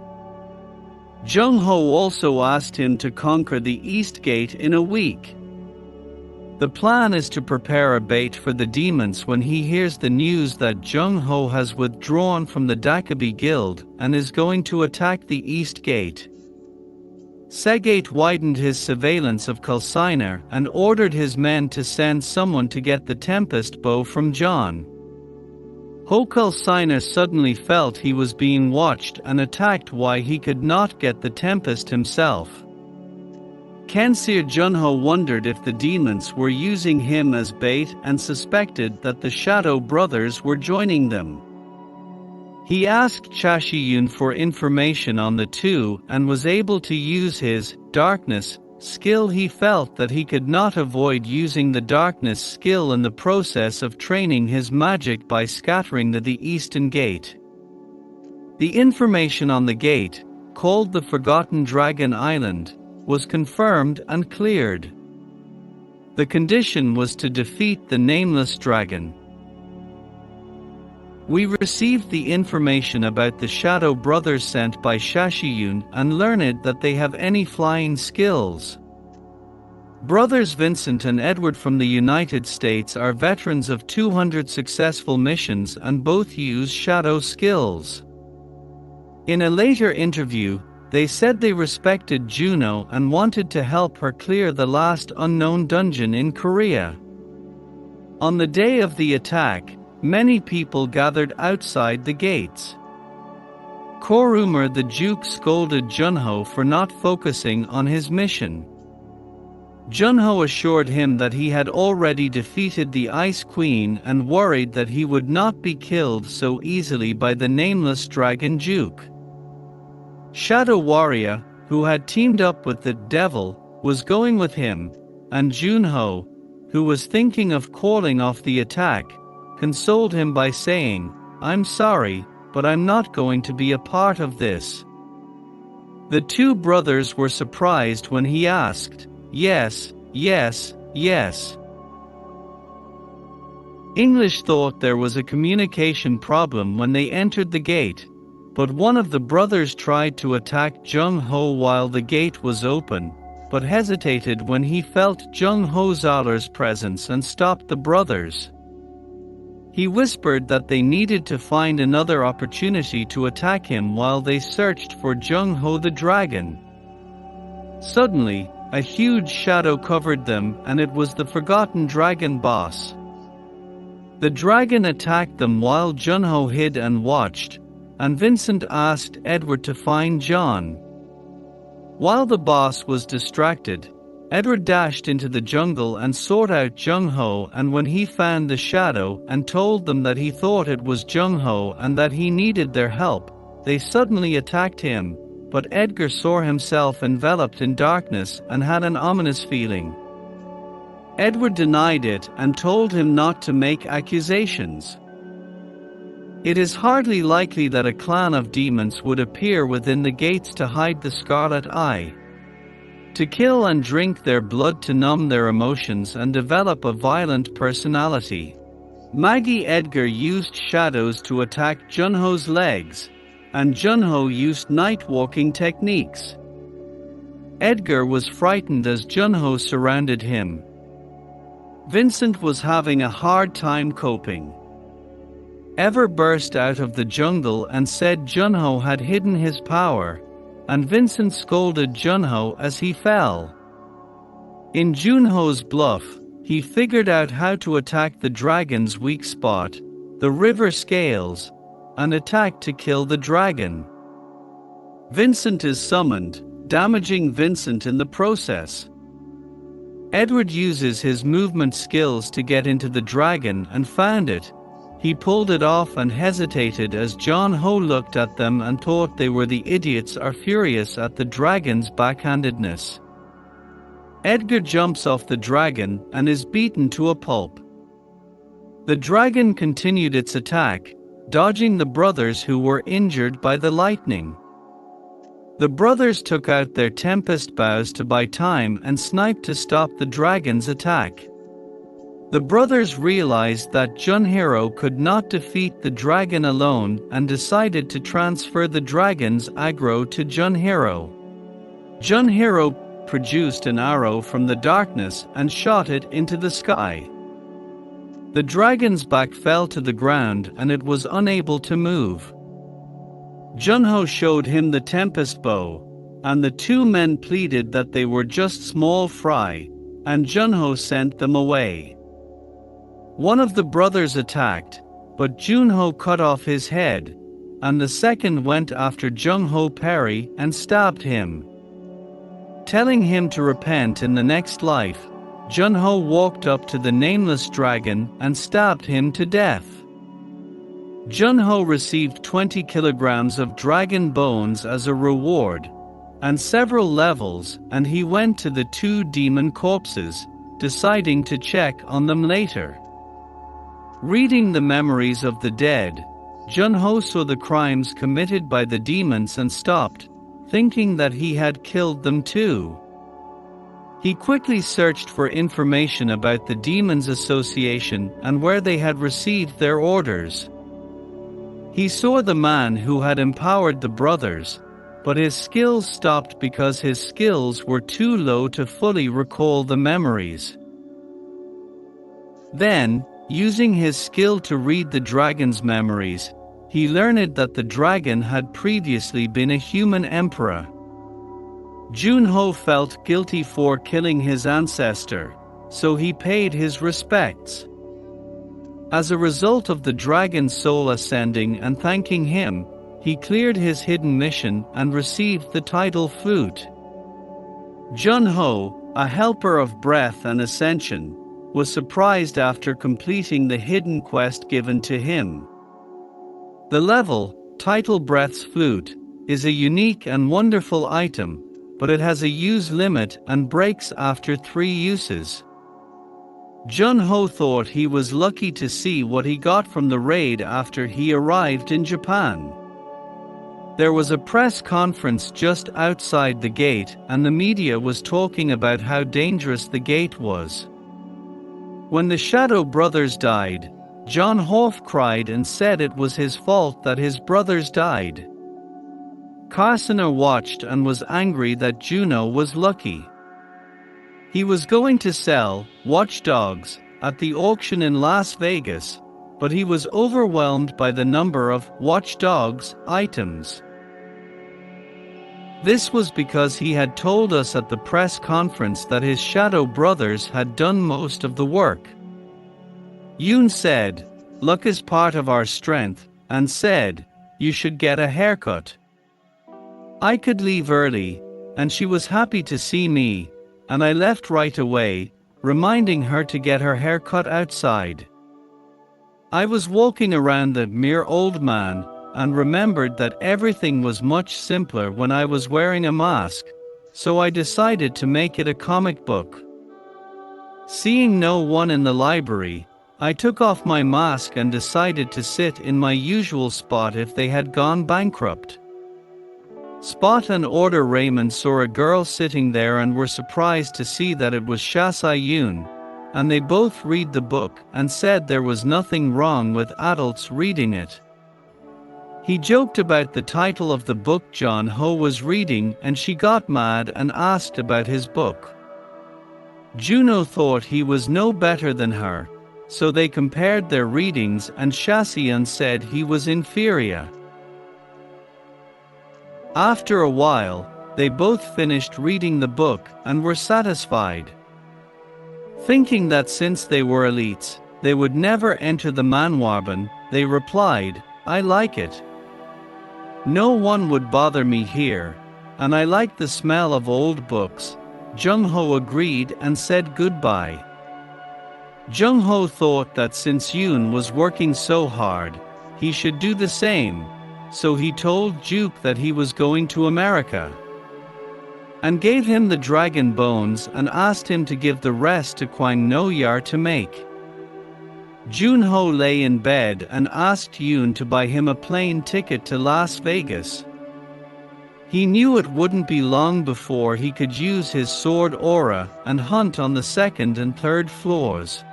Jungho also asked him to conquer the East Gate in a week. The plan is to prepare a bait for the demons when he hears the news that Jungho has withdrawn from the Dakabi Guild and is going to attack the East Gate. Segate widened his surveillance of Kulsiner and ordered his men to send someone to get the Tempest bow from John. Kulsiner suddenly felt he was being watched and attacked why he could not get the Tempest himself. Kensir Junho wondered if the demons were using him as bait and suspected that the Shadow Brothers were joining them. He asked Chashiyun for information on the two and was able to use his darkness skill. He felt that he could not avoid using the darkness skill in the process of training his magic by scattering the Eastern Gate. The information on the gate, called the Forgotten Dragon Island, was confirmed and cleared. The condition was to defeat the Nameless Dragon. We received the information about the Shadow Brothers sent by Shashiyun and learned that they have any flying skills. Brothers Vincent and Edward from the United States are veterans of 200 successful missions and both use shadow skills. In a later interview, they said they respected Juno and wanted to help her clear the last unknown dungeon in Korea. On the day of the attack, many people gathered outside the gates. Korumor the Duke scolded Junho for not focusing on his mission. Junho assured him that he had already defeated the Ice Queen and worried that he would not be killed so easily by the Nameless Dragon Duke. Shadow Warrior, who had teamed up with the Devil, was going with him, and Junho, who was thinking of calling off the attack, consoled him by saying, "I'm sorry, but I'm not going to be a part of this." The two brothers were surprised when he asked, "Yes, yes, yes." English thought there was a communication problem when they entered the gate, but one of the brothers tried to attack Jung-ho while the gate was open, but hesitated when he felt Jung-ho Zahler's presence and stopped the brothers. He whispered that they needed to find another opportunity to attack him while they searched for Jung-ho the dragon. Suddenly, a huge shadow covered them and it was the Forgotten Dragon boss. The dragon attacked them while Junho hid and watched, and Vincent asked Edward to find John. While the boss was distracted, Edward dashed into the jungle and sought out Jung-ho, and when he found the shadow and told them that he thought it was Jung-ho and that he needed their help, they suddenly attacked him, but Edgar saw himself enveloped in darkness and had an ominous feeling. Edward denied it and told him not to make accusations. It is hardly likely that a clan of demons would appear within the gates to hide the Scarlet Eye. to kill and drink their blood to numb their emotions and develop a violent personality. Maggie Edgar used shadows to attack Junho's legs, and Junho used night-walking techniques. Edgar was frightened as Junho surrounded him. Vincent was having a hard time coping. Ever burst out of the jungle and said Junho had hidden his power, and Vincent scolded Junho as he fell. In Junho's bluff, he figured out how to attack the dragon's weak spot, the river scales, and attack to kill the dragon. Vincent is summoned, damaging Vincent in the process. Edward uses his movement skills to get into the dragon and found it. He pulled it off and hesitated as Junho looked at them and thought they were the idiots are furious at the dragon's backhandedness. Edgar jumps off the dragon and is beaten to a pulp. The dragon continued its attack, dodging the brothers who were injured by the lightning. The brothers took out their tempest bows to buy time and sniped to stop the dragon's attack. The brothers realized that Junhiro could not defeat the dragon alone and decided to transfer the dragon's aggro to Junhiro. Junhiro produced an arrow from the darkness and shot it into the sky. The dragon's back fell to the ground and it was unable to move. Junho showed him the tempest bow, and the two men pleaded that they were just small fry, and Junho sent them away. One of the brothers attacked, but Junho cut off his head, and the second went after Junho Perry and stabbed him. Telling him to repent in the next life, Junho walked up to the nameless dragon and stabbed him to death. Junho received 20 kilograms of dragon bones as a reward, and several levels, and he went to the two demon corpses, deciding to check on them later. Reading the memories of the dead, Junho saw the crimes committed by the demons and stopped, thinking that he had killed them too. He quickly searched for information about the Demons Association and where they had received their orders. He saw the man who had empowered the brothers, but his skills stopped because his skills were too low to fully recall the memories. Then, using his skill to read the dragon's memories, he learned that the dragon had previously been a human emperor. Junho felt guilty for killing his ancestor, so he paid his respects. As a result of the dragon's soul ascending and thanking him, he cleared his hidden mission and received the title Flute. Junho, a helper of breath and ascension, was surprised after completing the hidden quest given to him. The level, title Breath's Flute, is a unique and wonderful item, but it has a use limit and breaks after 3 uses. Junho thought he was lucky to see what he got from the raid after he arrived in Japan. There was a press conference just outside the gate and the media was talking about how dangerous the gate was. When the Shadow brothers died, John Hoff cried and said it was his fault that his brothers died. Carsoner watched and was angry that Juno was lucky. He was going to sell Watch Dogs at the auction in Las Vegas, but he was overwhelmed by the number of Watch Dogs items. This was because he had told us at the press conference that his Shadow brothers had done most of the work. Yoon said, "Luck is part of our strength," and said, "You should get a haircut." I could leave early, and she was happy to see me, and I left right away, reminding her to get her hair cut outside. I was walking around the mere old man, and remembered that everything was much simpler when I was wearing a mask, so I decided to make it a comic book. Seeing no one in the library, I took off my mask and decided to sit in my usual spot if they had gone bankrupt. Spot and Order Raymond saw a girl sitting there and were surprised to see that it was Shasai Yoon, and they both read the book and said there was nothing wrong with adults reading it. He joked about the title of the book John Ho was reading, and she got mad and asked about his book. Juno thought he was no better than her, so they compared their readings, and Shasian said he was inferior. After a while, they both finished reading the book and were satisfied. Thinking that since they were elites, they would never enter the Manhwa, they replied, "I like it. No one would bother me here, and I like the smell of old books." Jung-ho agreed and said goodbye. Jung-ho thought that since Yoon was working so hard, he should do the same, so he told Juke that he was going to America, and gave him the dragon bones and asked him to give the rest to Kwang No-yar to make. Junho lay in bed and asked Yoon to buy him a plane ticket to Las Vegas. He knew it wouldn't be long before he could use his sword aura and hunt on the second and third floors.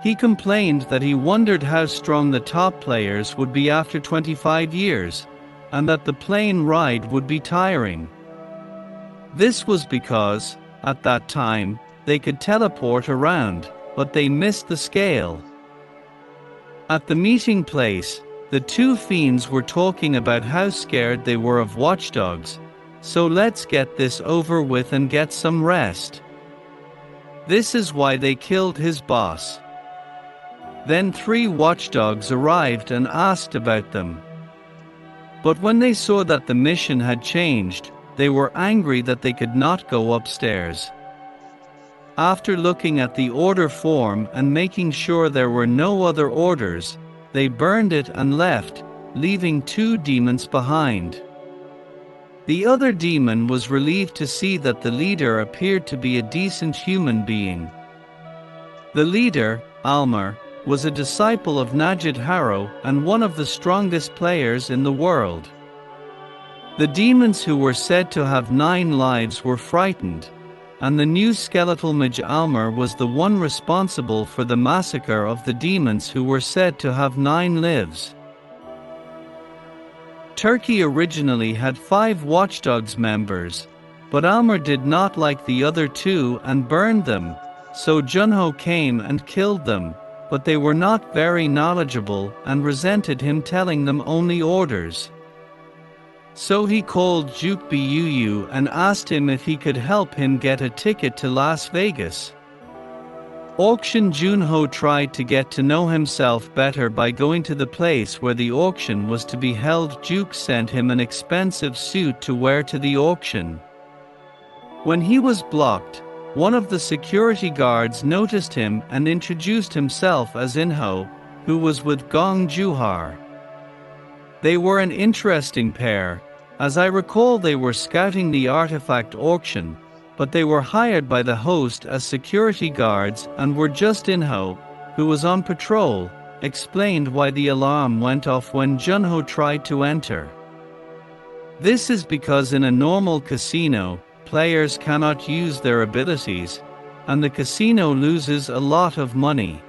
He complained that he wondered how strong the top players would be after 25 years, and that the plane ride would be tiring. This was because, at that time, they could teleport around, but they missed the scale. At the meeting place, the two fiends were talking about how scared they were of watchdogs, so let's get this over with and get some rest. This is why they killed his boss. Then 3 watchdogs arrived and asked about them. But when they saw that the mission had changed, they were angry that they could not go upstairs. After looking at the order form and making sure there were no other orders, they burned it and left, leaving 2 demons behind. The other demon was relieved to see that the leader appeared to be a decent human being. The leader, Almer, was a disciple of Najid Harrow and one of the strongest players in the world. The demons who were said to have 9 lives were frightened, and the new skeletal mage Almer was the one responsible for the massacre of the demons who were said to have 9 lives. Turkey originally had 5 Watchdogs members, but Almer did not like the other 2 and burned them, so Junho came and killed them, but they were not very knowledgeable and resented him telling them only orders. So he called Juke Buu and asked him if he could help him get a ticket to Las Vegas. Auction Junho tried to get to know himself better by going to the place where the auction was to be held. Juke sent him an expensive suit to wear to the auction. When he was blocked, one of the security guards noticed him and introduced himself as Inho, who was with Gong Juhar. They were an interesting pair. As I recall, they were scouting the artifact auction, but they were hired by the host as security guards and were just Inho, who was on patrol, explained why the alarm went off when Junho tried to enter. This is because in a normal casino, players cannot use their abilities, and the casino loses a lot of money.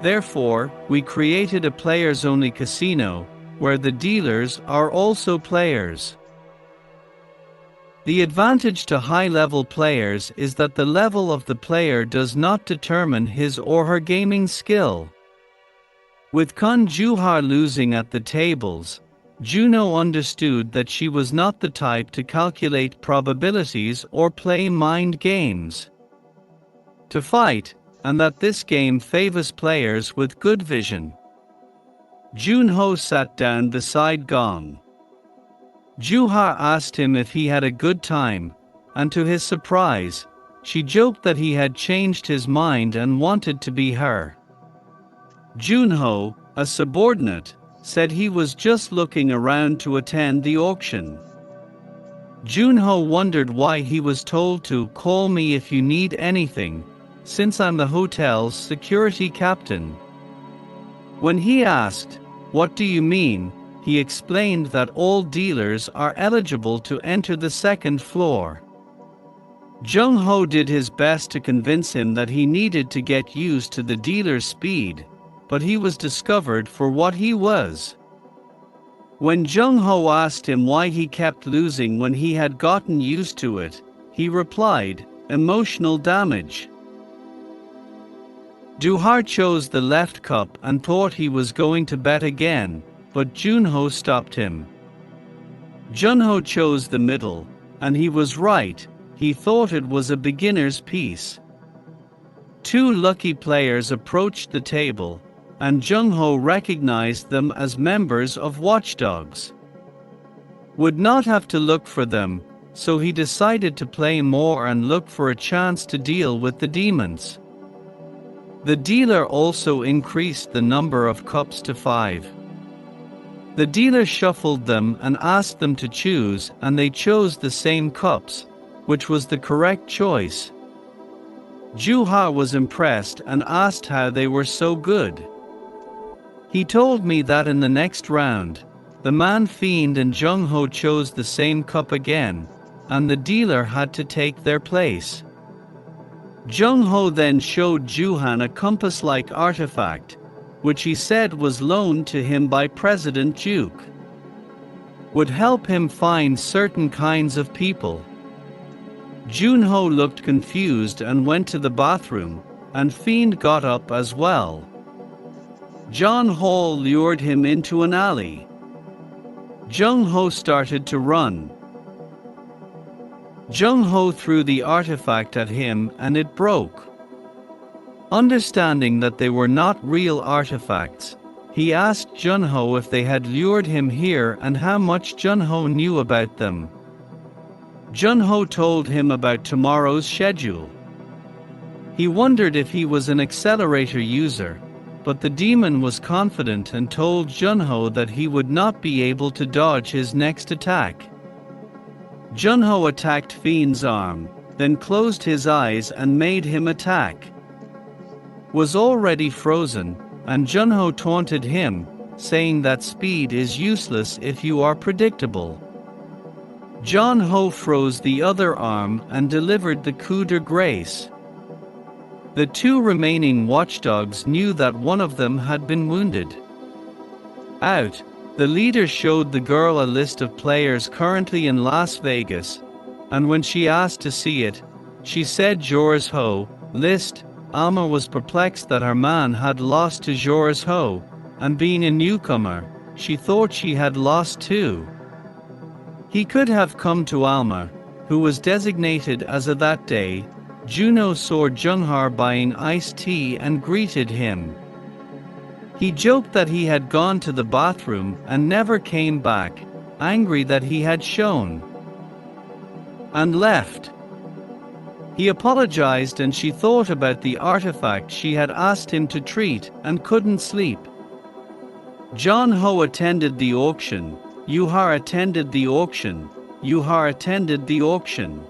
Therefore, we created a players-only casino, where the dealers are also players. The advantage to high-level players is that the level of the player does not determine his or her gaming skill. With Kun Juhar losing at the tables, Juno understood that she was not the type to calculate probabilities or play mind games. To fight, and that this game favors players with good vision. Junho sat down beside Gong. Juhar asked him if he had a good time, and to his surprise, she joked that he had changed his mind and wanted to be her. Junho, a subordinate, said he was just looking around to attend the auction. Junho wondered why he was told to call me if you need anything, since I'm the hotel's security captain. When he asked, "What do you mean?" he explained that all dealers are eligible to enter the second floor. Jung-ho did his best to convince him that he needed to get used to the dealer's speed, but he was discovered for what he was. When Jung-ho asked him why he kept losing when he had gotten used to it, he replied, "Emotional damage." Do-ha chose the left cup and thought he was going to bet again, but Jun-ho stopped him. Jun-ho chose the middle, and he was right. He thought it was a beginner's piece. Two lucky players approached the table, and Jung-ho recognized them as members of Watchdogs. Would not have to look for them, so he decided to play more and look for a chance to deal with the demons. The dealer also increased the number of cups to 5. The dealer shuffled them and asked them to choose, and they chose the same cups, which was the correct choice. Ju-ha was impressed and asked how they were so good. He told me that in the next round, the Man Fiend and Jung-ho chose the same cup again, and the dealer had to take their place. Jung-ho then showed Ju-han a compass-like artifact, which he said was loaned to him by President Duke. Would help him find certain kinds of people. Jun-ho looked confused and went to the bathroom, and Fiend got up as well. John Hall lured him into an alley. Jung-ho started to run. Jung-ho threw the artifact at him and it broke. Understanding that they were not real artifacts, he asked Jun-ho if they had lured him here and how much Jun-ho knew about them. Jun-ho told him about tomorrow's schedule. He wondered if he was an accelerator user, but the demon was confident and told Jun-ho that he would not be able to dodge his next attack. Jun-ho attacked Fiend's arm, then closed his eyes and made him attack. Was already frozen, and Jun-ho taunted him, saying that speed is useless if you are predictable. Jun-ho froze the other arm and delivered the coup de grace. The two remaining watchdogs knew that one of them had been wounded. Out, the leader showed the girl a list of players currently in Las Vegas, and when she asked to see it, she said Joris Ho list. Alma was perplexed that her man had lost to Joris Ho, and being a newcomer, she thought she had lost too. He could have come to Alma, who was designated as of that day. Juno saw Jung-har buying iced tea and greeted him. He joked that he had gone to the bathroom and never came back, angry that he had shown and left. He apologized and she thought about the artifact she had asked him to treat and couldn't sleep. Jun-ho attended the auction. Yu-har attended the auction. Yu-har attended the auction.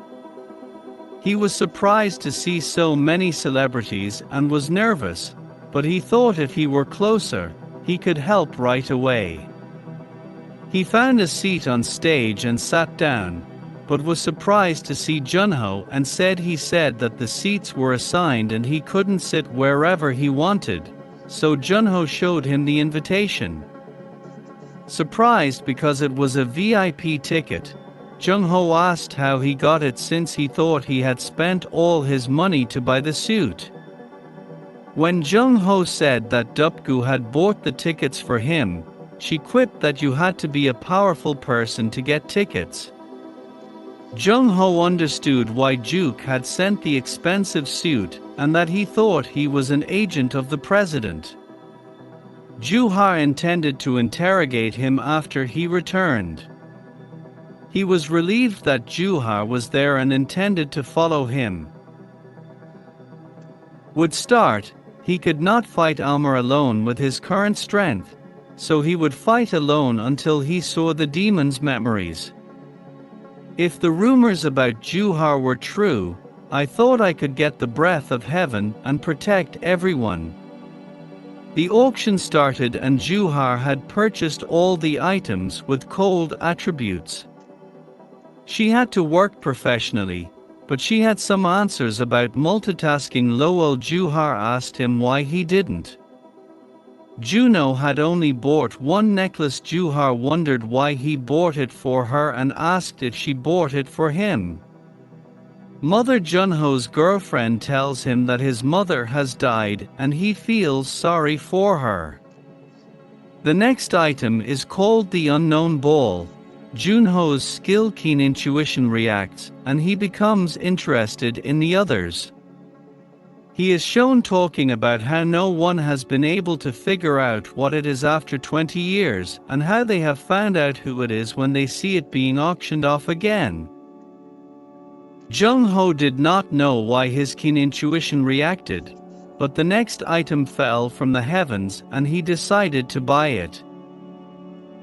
He was surprised to see so many celebrities and was nervous, but he thought if he were closer, he could help right away. He found a seat on stage and sat down, but was surprised to see Jun-ho and said that the seats were assigned and he couldn't sit wherever he wanted, so Jun-ho showed him the invitation. Surprised because it was a VIP ticket, Jung-ho asked how he got it since he thought he had spent all his money to buy the suit. When Jung-ho said that Dupgu had bought the tickets for him, she quipped that you had to be a powerful person to get tickets. Jung-ho understood why Juke had sent the expensive suit and that he thought he was an agent of the president. Ju-ha intended to interrogate him after he returned. He was relieved that Ju-ha was there and intended to follow him. Would start, he could not fight Alma alone with his current strength, so he would fight alone until he saw the demon's memories. If the rumors about Ju-ha were true, I thought I could get the breath of heaven and protect everyone. The auction started and Juhar had purchased all the items with cold attributes. She had to work professionally, but she had some answers about multitasking. Lowell Juhar asked him why he didn't. Juno had only bought one necklace. Juhar wondered why he bought it for her and asked if she bought it for him. Mother Junho's girlfriend tells him that his mother has died and he feels sorry for her. The next item is called the Unknown Ball. Junho's skill-keen intuition reacts, and he becomes interested in the others. He is shown talking about how no one has been able to figure out what it is after 20 years, and how they have found out who it is when they see it being auctioned off again. Jung-ho did not know why his keen intuition reacted, but the next item fell from the heavens and he decided to buy it.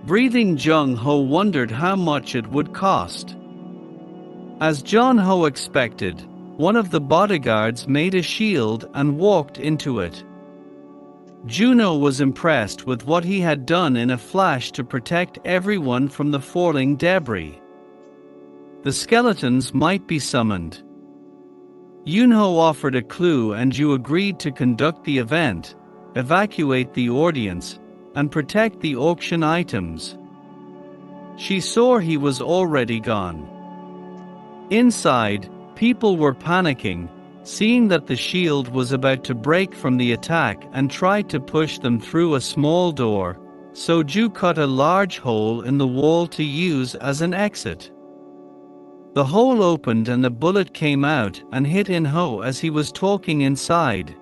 Breathing Jung-ho wondered how much it would cost. As Jung-ho expected, one of the bodyguards made a shield and walked into it. Juno was impressed with what he had done in a flash to protect everyone from the falling debris. The skeletons might be summoned. Yunho offered a clue and Ju agreed to conduct the event, evacuate the audience, and protect the auction items. She saw he was already gone. Inside, people were panicking, seeing that the shield was about to break from the attack and tried to push them through a small door, so Ju cut a large hole in the wall to use as an exit. The hole opened and the bullet came out and hit In-ho as he was talking inside.